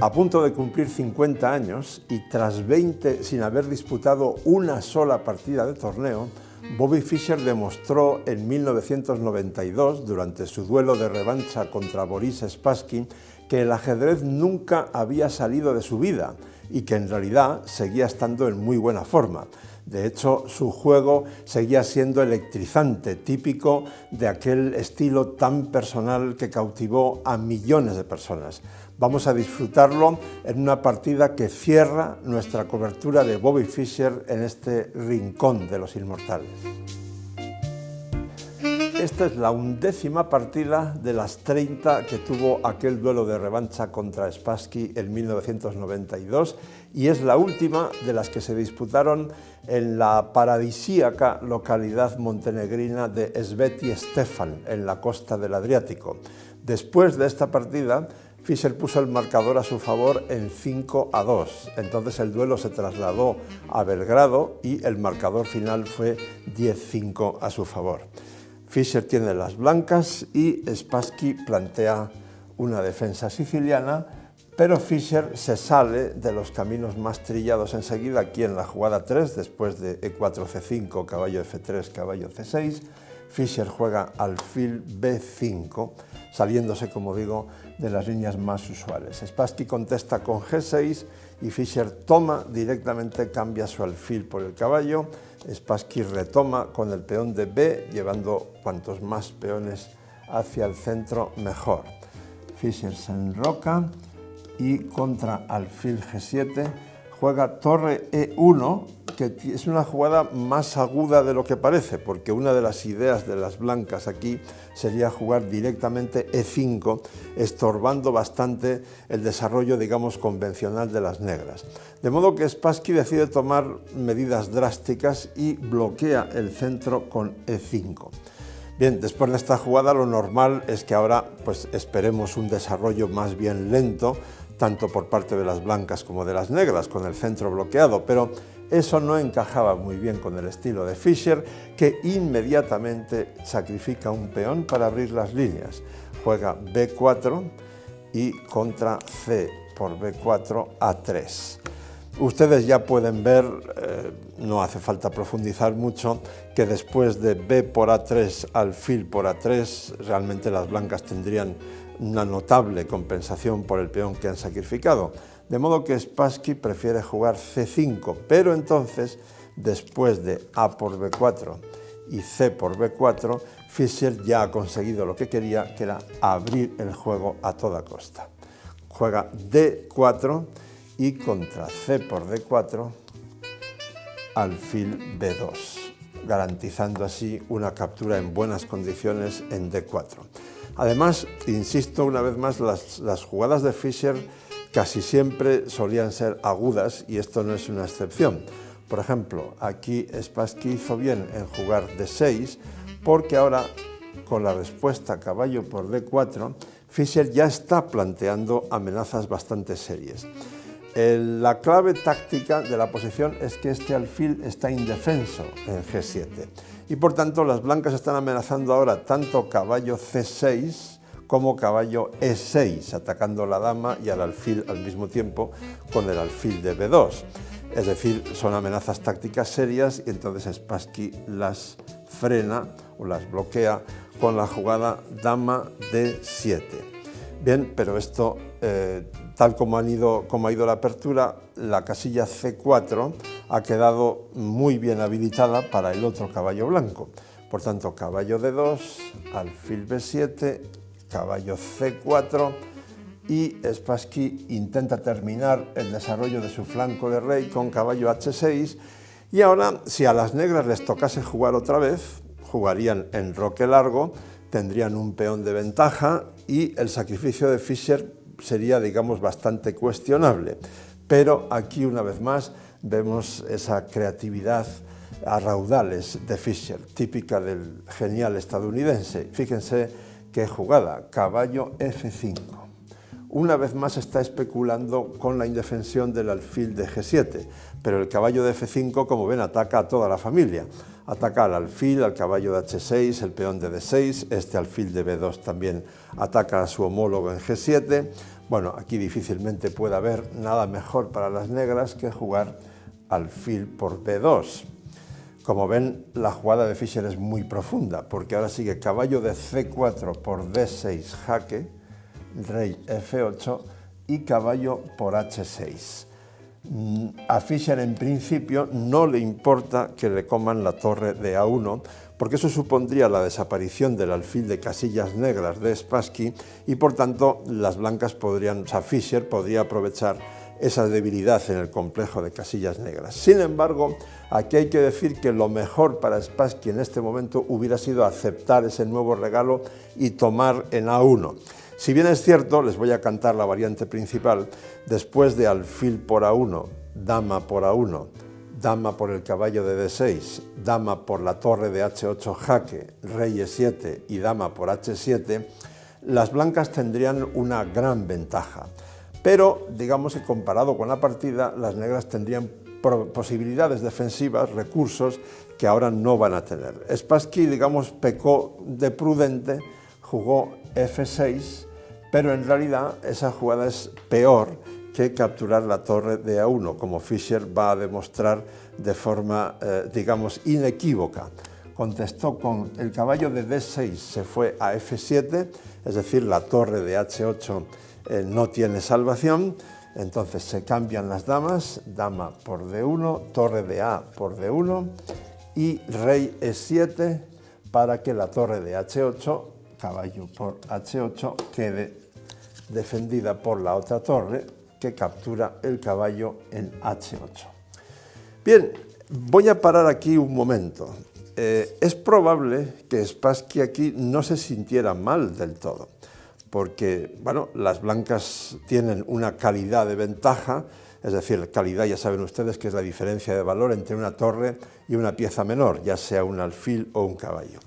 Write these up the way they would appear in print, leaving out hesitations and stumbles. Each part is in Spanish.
A punto de cumplir 50 años y tras 20 sin haber disputado una sola partida de torneo, Bobby Fischer demostró en 1992, durante su duelo de revancha contra Boris Spassky, que el ajedrez nunca había salido de su vida y que en realidad seguía estando en muy buena forma. De hecho, su juego seguía siendo electrizante, típico de aquel estilo tan personal que cautivó a millones de personas. Vamos a disfrutarlo en una partida que cierra nuestra cobertura de Bobby Fischer en este rincón de los inmortales. Esta es la 11ª partida de las 30 que tuvo aquel duelo de revancha contra Spassky en 1992 y es la última de las que se disputaron en la paradisíaca localidad montenegrina de Sveti Stefan, en la costa del Adriático. Después de esta partida, Fischer puso el marcador a su favor en 5-2, entonces el duelo se trasladó a Belgrado y el marcador final fue 10-5 a su favor. Fischer tiene las blancas y Spassky plantea una defensa siciliana, pero Fischer se sale de los caminos más trillados enseguida aquí en la jugada 3, después de E4, C5, caballo F3, caballo C6. Fischer juega alfil B5, saliéndose, como digo, de las líneas más usuales. Spassky contesta con G6 y Fischer toma directamente, cambia su alfil por el caballo. Spassky retoma con el peón de B, llevando cuantos más peones hacia el centro mejor. Fischer se enroca y contra alfil G7 juega torre E1, que es una jugada más aguda de lo que parece, porque una de las ideas de las blancas aquí sería jugar directamente E5, estorbando bastante el desarrollo, digamos, convencional de las negras. De modo que Spassky decide tomar medidas drásticas y bloquea el centro con E5. Bien, después de esta jugada lo normal es que ahora pues esperemos un desarrollo más bien lento, tanto por parte de las blancas como de las negras, con el centro bloqueado, pero eso no encajaba muy bien con el estilo de Fischer, que inmediatamente sacrifica un peón para abrir las líneas. Juega B4 y contra C por B4 A3. Ustedes ya pueden ver, no hace falta profundizar mucho, que después de B por A3, alfil por A3, realmente las blancas tendrían una notable compensación por el peón que han sacrificado. De modo que Spassky prefiere jugar C5, pero entonces, después de A por B4 y C por B4, Fischer ya ha conseguido lo que quería, que era abrir el juego a toda costa. Juega D4 y contra C por D4, alfil B2, garantizando así una captura en buenas condiciones en D4. Además, insisto una vez más, las jugadas de Fischer casi siempre solían ser agudas y esto no es una excepción. Por ejemplo, aquí Spassky hizo bien en jugar D6 porque ahora, con la respuesta caballo por D4, Fischer ya está planteando amenazas bastante serias. La clave táctica de la posición es que este alfil está indefenso en G7 y por tanto las blancas están amenazando ahora tanto caballo C6 como caballo E6, atacando a la dama y al alfil al mismo tiempo con el alfil de B2. Es decir, son amenazas tácticas serias y entonces Spassky las frena o las bloquea con la jugada dama D7. Bien, pero esto, tal como ha ido la apertura, la casilla C4 ha quedado muy bien habilitada para el otro caballo blanco. Por tanto, caballo D2, alfil B7, caballo C4 y Spassky intenta terminar el desarrollo de su flanco de rey con caballo H6 y ahora, si a las negras les tocase jugar otra vez, jugarían enroque largo, tendrían un peón de ventaja y el sacrificio de Fischer sería, digamos, bastante cuestionable. Pero aquí, una vez más, vemos esa creatividad a raudales de Fischer, típica del genial estadounidense. Fíjense qué jugada, caballo F5. Una vez más está especulando con la indefensión del alfil de G7, pero el caballo de F5, como ven, ataca a toda la familia. Ataca al alfil, al caballo de H6, el peón de D6, este alfil de B2 también ataca a su homólogo en G7, Bueno, aquí difícilmente puede haber nada mejor para las negras que jugar alfil por b2. Como ven, la jugada de Fischer es muy profunda, porque ahora sigue caballo de c4 por d6 jaque, rey f8 y caballo por h6. A Fischer en principio no le importa que le coman la torre de a1, porque eso supondría la desaparición del alfil de casillas negras de Spassky y por tanto las blancas podrían, o sea, Fischer podría aprovechar esa debilidad en el complejo de casillas negras. Sin embargo, aquí hay que decir que lo mejor para Spassky en este momento hubiera sido aceptar ese nuevo regalo y tomar en a1. Si bien es cierto, les voy a cantar la variante principal, después de alfil por a1, dama por a1, dama por el caballo de d6, dama por la torre de h8 jaque, rey e7 y dama por h7, las blancas tendrían una gran ventaja. Pero, digamos que comparado con la partida, las negras tendrían posibilidades defensivas, recursos que ahora no van a tener. Spassky, digamos, pecó de prudente, jugó f6, pero en realidad esa jugada es peor que capturar la torre de a1, como Fischer va a demostrar de forma, digamos, inequívoca. Contestó con el caballo de d6, se fue a f7, es decir, la torre de h8 no tiene salvación, entonces se cambian las damas, dama por d1, torre de a por d1 y rey e7 para que la torre de h8, caballo por h8, quede defendida por la otra torre que captura el caballo en h8. Bien, voy a parar aquí un momento. Es probable que Spassky aquí no se sintiera mal del todo, porque bueno, las blancas tienen una calidad de ventaja, es decir, calidad ya saben ustedes que es la diferencia de valor entre una torre y una pieza menor, ya sea un alfil o un caballo.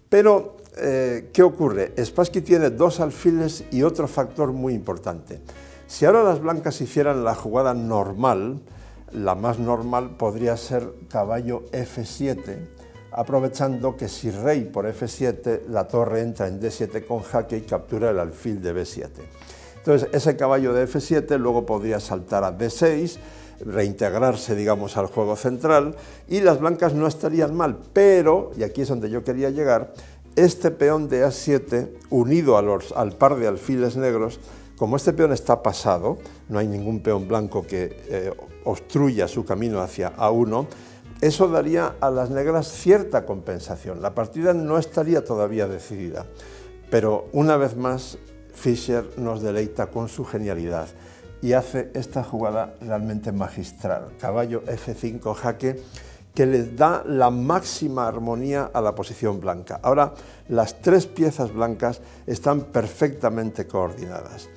Pero, ¿qué ocurre? Spassky tiene dos alfiles y otro factor muy importante. Si ahora las blancas hicieran la jugada normal, la más normal podría ser caballo f7, aprovechando que si rey por f7, la torre entra en d7 con jaque y captura el alfil de b7. Entonces, ese caballo de f7 luego podría saltar a d6, reintegrarse, digamos, al juego central, y las blancas no estarían mal, pero, y aquí es donde yo quería llegar, este peón de a7, unido al par de alfiles negros, como este peón está pasado, no hay ningún peón blanco que obstruya su camino hacia a1, eso daría a las negras cierta compensación. La partida no estaría todavía decidida, pero una vez más Fischer nos deleita con su genialidad y hace esta jugada realmente magistral. Caballo f5 jaque, que les da la máxima armonía a la posición blanca. Ahora, las tres piezas blancas están perfectamente coordinadas.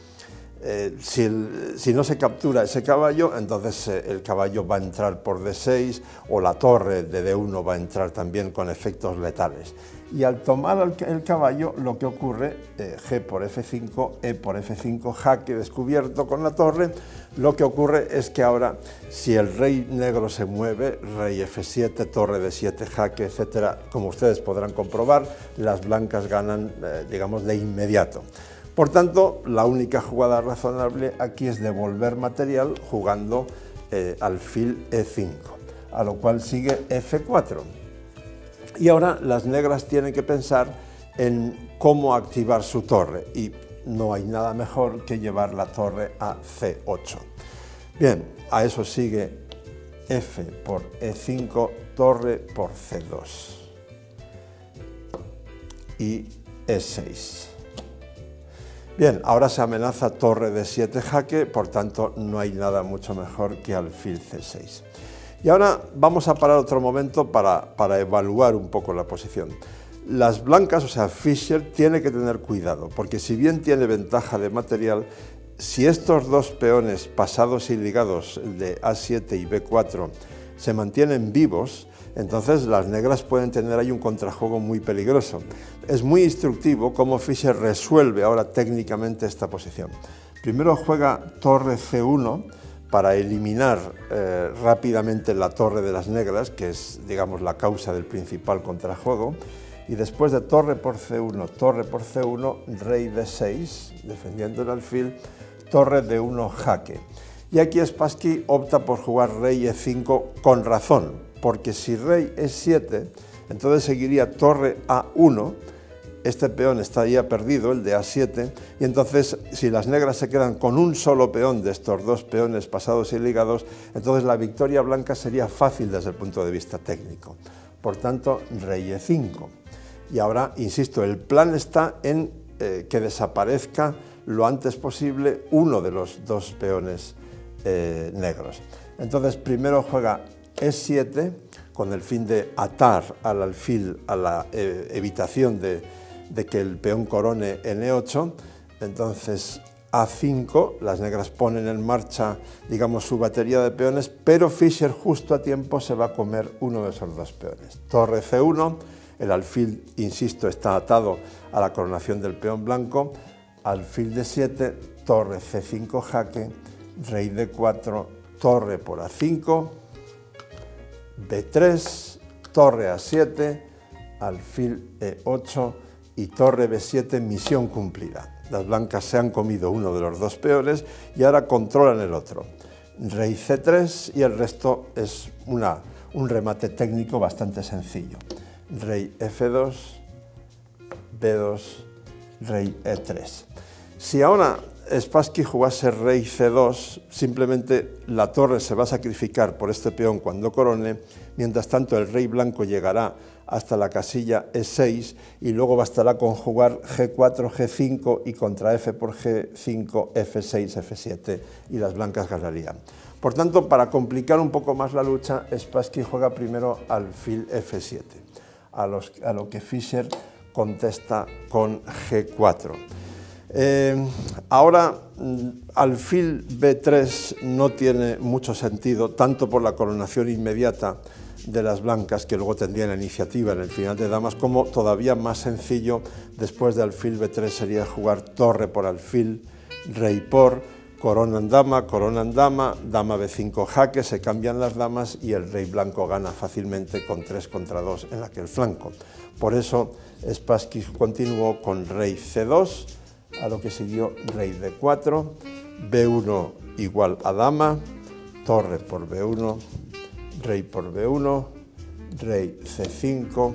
Si no se captura ese caballo, entonces el caballo va a entrar por d6 o la torre de d1 va a entrar también con efectos letales. Y al tomar el caballo, lo que ocurre, g por f5, e por f5, jaque descubierto con la torre, lo que ocurre es que ahora, si el rey negro se mueve, rey f7, torre d7, jaque, etcétera, como ustedes podrán comprobar, las blancas ganan, digamos, de inmediato. Por tanto, la única jugada razonable aquí es devolver material jugando alfil e5, a lo cual sigue f4. Y ahora las negras tienen que pensar en cómo activar su torre y no hay nada mejor que llevar la torre a c8. Bien, a eso sigue f por e5, torre por c2 y e6. Bien, ahora se amenaza torre de 7 jaque, por tanto no hay nada mucho mejor que alfil c6. Y ahora vamos a parar otro momento para evaluar un poco la posición. Las blancas, o sea, Fischer, tiene que tener cuidado, porque si bien tiene ventaja de material, si estos dos peones pasados y ligados, el de a7 y b4, se mantienen vivos, entonces las negras pueden tener ahí un contrajuego muy peligroso. Es muy instructivo cómo Fischer resuelve ahora técnicamente esta posición. Primero juega torre c1 para eliminar rápidamente la torre de las negras, que es, digamos, la causa del principal contrajuego, y después de torre por c1, rey d6, defendiendo el alfil, torre D1 jaque. Y aquí Spassky opta por jugar rey E5 con razón, porque si rey E7, entonces seguiría torre A1, este peón estaría perdido, el de A7, y entonces si las negras se quedan con un solo peón de estos dos peones pasados y ligados, entonces la victoria blanca sería fácil desde el punto de vista técnico. Por tanto, rey E5. Y ahora, insisto, el plan está en que desaparezca lo antes posible uno de los dos peones negros. Entonces, primero juega E7 con el fin de atar al alfil a la evitación de que el peón corone en E8. Entonces, A5, las negras ponen en marcha, digamos, su batería de peones, pero Fischer justo a tiempo se va a comer uno de esos dos peones. Torre C1, el alfil, insisto, está atado a la coronación del peón blanco, alfil D7, torre C5 jaque, rey D4, torre por A5, B3, torre A7, alfil E8 y torre B7, misión cumplida. Las blancas se han comido uno de los dos peones y ahora controlan el otro. Rey C3 y el resto es un remate técnico bastante sencillo. Rey F2, B2, rey E3. Si ahora Spassky jugase rey C2, simplemente la torre se va a sacrificar por este peón cuando corone, mientras tanto el rey blanco llegará hasta la casilla E6 y luego bastará con jugar G4, G5 y contra F por G5, F6, F7 y las blancas ganarían. Por tanto, para complicar un poco más la lucha, Spassky juega primero alfil F7, a lo que Fischer contesta con G4. Ahora, alfil B3 no tiene mucho sentido, tanto por la coronación inmediata de las blancas, que luego tendrían la iniciativa en el final de damas, como todavía más sencillo, después de alfil B3 sería jugar torre por alfil, rey por, corona en dama, dama B5 jaque, se cambian las damas y el rey blanco gana fácilmente con 3 contra 2 en aquel flanco. Por eso Spassky continuó con rey C2, a lo que siguió rey D4, B1 igual a dama, torre por B1, rey por B1, rey C5,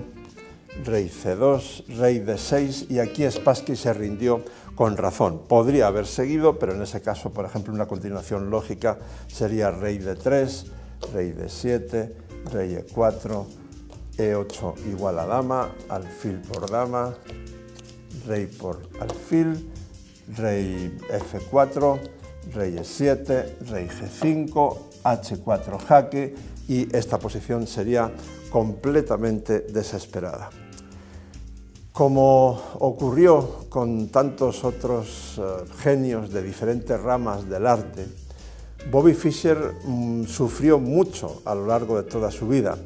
rey C2, rey D6, y aquí Spassky se rindió con razón. Podría haber seguido, pero en ese caso, por ejemplo, una continuación lógica sería rey D3, rey D7, rey E4, E8 igual a dama, alfil por dama, rey por alfil, rey F4, rey E7, rey G5, H4 jaque, y esta posición sería completamente desesperada. Como ocurrió con tantos otros genios de diferentes ramas del arte, Bobby Fischer sufrió mucho a lo largo de toda su vida,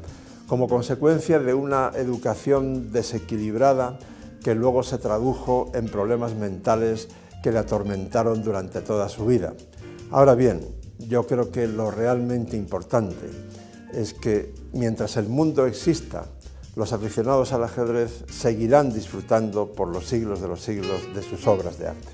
como consecuencia de una educación desequilibrada que luego se tradujo en problemas mentales que le atormentaron durante toda su vida. Ahora bien, yo creo que lo realmente importante es que mientras el mundo exista, los aficionados al ajedrez seguirán disfrutando por los siglos de sus obras de arte.